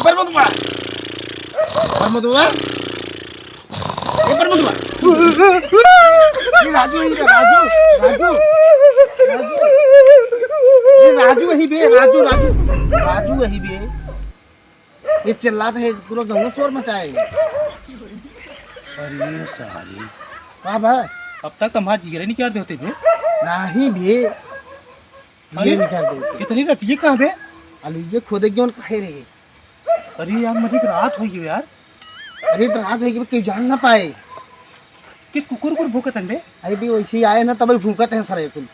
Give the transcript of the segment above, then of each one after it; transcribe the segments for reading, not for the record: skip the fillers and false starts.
परमदुआ परमदुआ परमदुआ राजू ही राजू राजू राजू ही बे राजू राजू राजू ही बे ये चिल्लाते है पूरा गाँव शोर मचाएगा। अरे साली वाह भाई अब तक हमारे जिगरे नहीं कर देते बे। नहीं बे ये निकाल दे इतनी रात ये कहाँ बे? अरे ये खोदे क्यों कहे रहे। अरे यार मुझे रात हो गई यार। अरे तो रात होगी क्यों जान ना पाए कि कुकुर कुकुर भूकत बे। अरे भी वैसे ही आए ना तब भूकत है सारे कुल।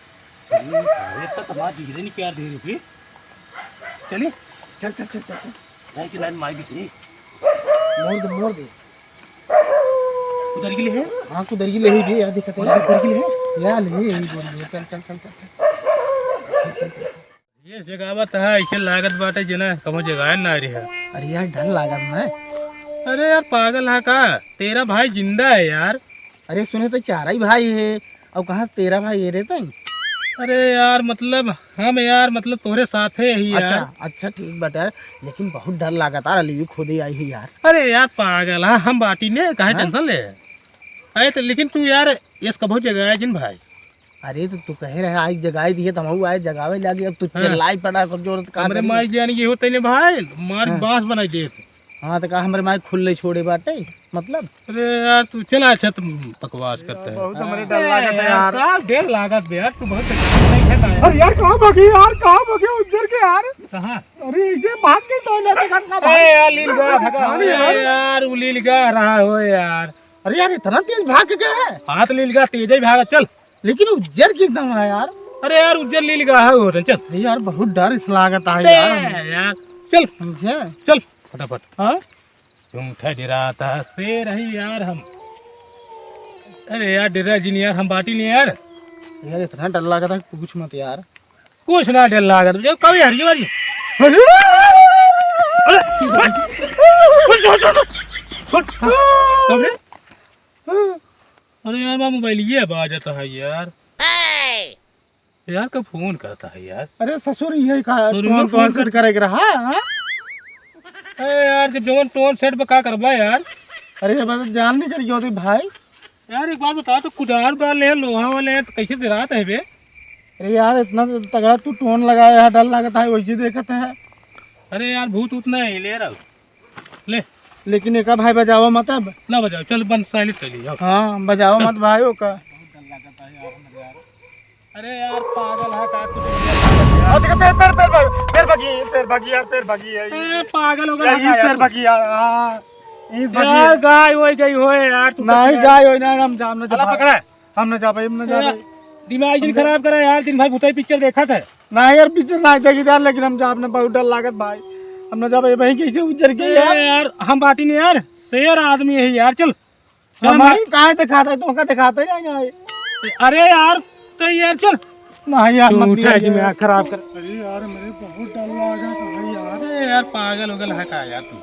अरे साले तक हमारे जिगरे नहीं कर दे रहे बे। चलिए चल चल चल चल लाइन की लाइन मार भी मोड़ दे उधर के लिए है। हाँ तू दरगी ले ही भी यार दिक्कत है उधर के लिए है यार ले चल चल चल चल ये जगह है ऐसे लागत बाटे जना कमो जगह ना रही है। अरे यार डर लागत ना। अरे यार पागल है का तेरा भाई जिंदा है यार। अरे सुने तो चारा ही भाई है अब कहाँ तेरा भाई ये रहता है। अरे यार मतलब हम यार मतलब तोरे साथ है ही यार। अच्छा ठीक बता लेकिन बहुत डर लागत यार अली खुद ही आई है यार। अरे यार पागल है हम बाटी ने कहाँ टेंशन ले। अरे तो लेकिन तू यार ये कबो जगह है जिन भाई। अरे तो तू कहे रहे आज जगह दिए तमहू आए जगावे लगे अब तू चिल्लाई पड़ा कमजोर हमारे माई जानी ये होते ने भाई मार बांस बनाई दे। हाँ तो कहा हमारे माई खुले छोड़े बाटे मतलब। अरे यार तू चला अच्छा तुम बकवास करते हैं। बहुत हमारे डर लागत है यार। डर लागत बे यार तू बहुत नहीं है यार। अरे यार कहाँ भागी यार कहाँ भागे उज्जर के यार। कहां? अरे ये भाग के तो लेते का ए यार लीलगा भगा यार वो लीलगा रहा हो यार। अरे यार इतना तेज भाग के है। हाथ लीलगा तेज ही भागा चल। लेकिन उज्जर की एकदम है यार। अरे यार उज्जर लीलगा है हो चल। अरे यार बहुत डर इस लागत है यार चल समझे चल फटाफट। हाँ झूठा डराता है शेर है यार हम। अरे यार डरा जी नहीं यार हम बाटी नहीं यार। यार इतना डर लागत है कुछ मत यार। कुछ ना डर लागत जब कभी हरी बारी। अरे यार मैं मोबाइल ये आवाज आता है यार। यार कब फोन करता है यार। अरे ससुर ये कौन सेट करेगा रहा। अरे यार जब जवन टोन सेट पे का करबा यार। अरे बस जान नहीं करी होती भाई। यार एक बार बता तो कुदार वाले हैं लोहा वाले हैं तो कैसे डराते है बे। अरे यार इतना तगड़ा तू टोन लगाया है डर लगता है वैसे देखते है। अरे यार भूत उतना ही ले रहा ले। लेकिन एक भाई बजाओ मत अब। ना बजाओ चल बंद साइलेंट कर लिया। हाँ बजाओ मत भाई का। अरे यार पागल है का पैर भागी यार पागल हो गया पैर भागी यार। यार गाय हो गई हो यार तू नहीं गाय हो ना हम जाम चला पकड़ा हम न जा पाए हम न जा पाए। दिमाग दिन खराब करा यार दिन भाई भूताई पिक्चर देखा था। नहीं यार पिक्चर नहीं देखी यार लेकिन हम जाप ने बहुत डर लागत भाई हम न जा पाए वहीं कैसे उजर के यार हम बाटी नहीं यार शेर आदमी है यार चल हमारी कहाँ दिखाता है तुमका दिखाते हैं। अरे यार तो यार चल नहीं यार मत उठा दिमाग खराब कर। अरे यार मेरे बहुत डर लागत है यार। अरे यार पागल हो गया है का यार तू।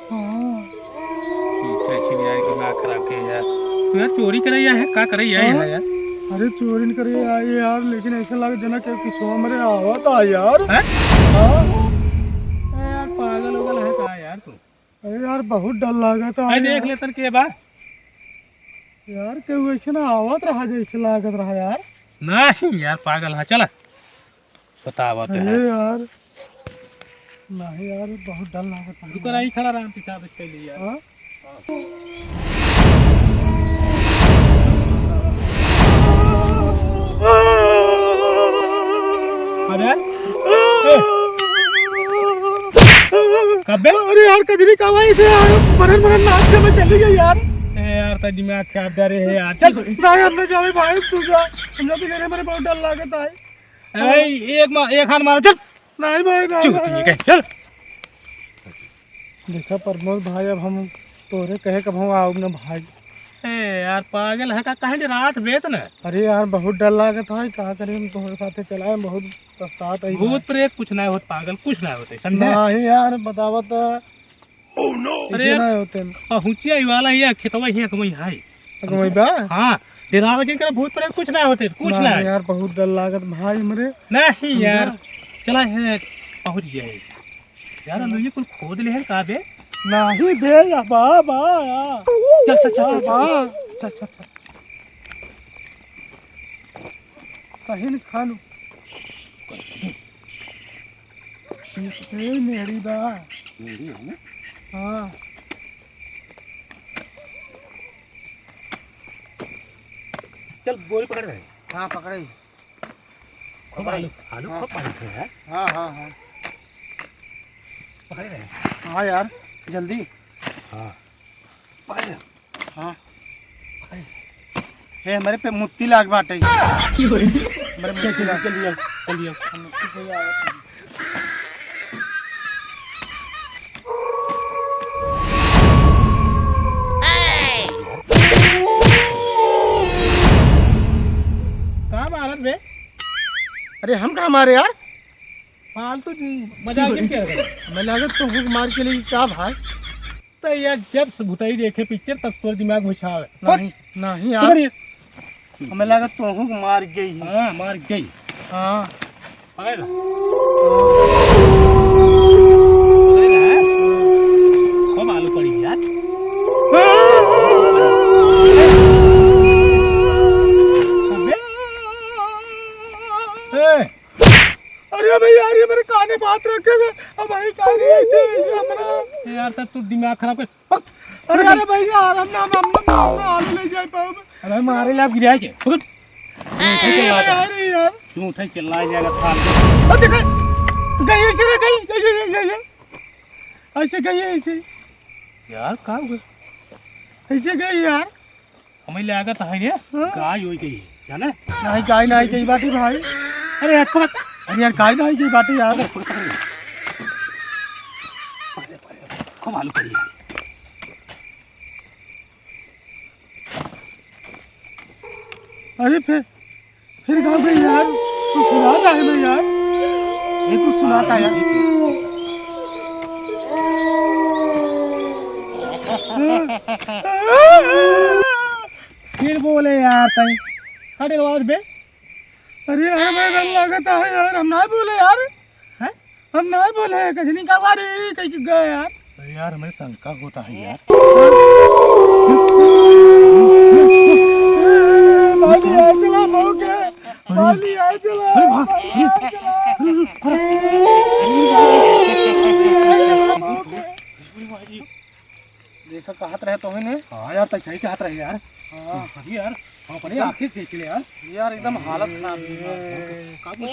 ठीक है यार दिमाग खराब के यार तू यार चोरी करैया है का करैया है यार। अरे चोरी नहीं करे आए यार लेकिन ऐसा लग जना कि कुछ हमारे आवत आ यार। यार पागल हो गया है का यार तू। अरे यार बहुत डर लागत है देख ले तन के बा यार के वैसे ना आवत रहा जैसे लागत रहा यार। नहीं यार पागल है चला बतावत है यार नहीं यार बहुत डर लागत है। रुक रही खड़ा राम पिता बच के लिए यार। कबे अरे यार कजरी का भाई थे मरन मरन नाच के मैं चली गई यार। यार तो दिमाग खराब डरे है यार चल नहीं हमने जावे भाई तू जा हम लोग के मेरे बहुत डर लागत है। एक हाथ मारो चल। नहीं भाई नहीं चल देखा प्रमोद भाई अब हम तोरे कहे कब हम आओ न भाई। यार पागल है का कहे रात बेत न। अरे यार बहुत डर लागत है क्या करें हम तुम्हारे साथ चलाए बहुत पछतात है। भूत प्रेत कुछ ना होत पागल कुछ ना होते समझे। नहीं यार बतावत ओह नो अरे ना होते पहुंचिया वाला ये खेतवा हिया कमई हाय कमई बा। हां डरावे के कर भूत प्रेत कुछ ना होते कुछ ना यार बहुत डर लागत भाई हमरे। नहीं यार चला है पहुंच गए यार अंदर ये कुल खोद ले है का बे। नहीं बे या बाबा चल चल चल चल चल चल कहीं खानू मेरी बा मेरी है ना? हाँ चल बोरी पकड़ रहे हाँ पकड़े। खूब आलू आलू खूब पानी थे यार हाँ हाँ हाँ पकड़ रहे हाँ यार जल्दी। हाँ पकड़ रहे हाँ हे मेरे पे मुत्ती लाग बाटे मेरे मुत्ती लाग। जल्दी जल्दी मुत्ती से ही आवत है। कहाँ मारत बे अरे हम कहाँ मारे यार? फालतू मजाक क्या कर मैं लागत तो हुक मार के लिए क्या भाई? तो यार जब से भुताई देखे पिक्चर तब तोर दिमाग में छावे नहीं नहीं यार हमें लागत तो हुक मार गई। हाँ मार गई हाँ पकड़ ला खूब आलू पड़ी यार अरे भाई यार ये मेरे काने बात रखे थे। अब भाई कह रही थी हमरा यार तब तू दिमाग खराब कर अरे अरे भाई यार हम आलू ले जाए पाओ। अरे मारे लाभ गिरा के पकड़ अरे यार तू उठे चिल्ला जाएगा था अरे गई ऐसे रे गई ऐसे गई ऐसे यार का हुआ ऐसे गई यार। हमें लागत है ने गाय होई गई जाने नहीं गाय नहीं गई बाटी भाई। अरे यार पकड़ अरे यार गाय नहीं गई बाटी यार। खूब आलू पड़ी है अरे फिर गाँव गई यार। कुछ सुनाता है मैं यार ये कुछ सुनाता है यार। फिर बोले यार तई खड़े आवाज बे अरे यार मैं डर लगता है यार। हम ना बोले यार हैं हम ना बोले कजनी का वारी कहीं गए यार। अरे यार हमें शंका होता है यार बाली आ चला मौके बाली आ चला। देखा कहत रहे तो ने। हाँ यार तई सही कहत रहे यार हाँ अभी यार अपनी आंखें देख ले यार यार एकदम हालत खराब है।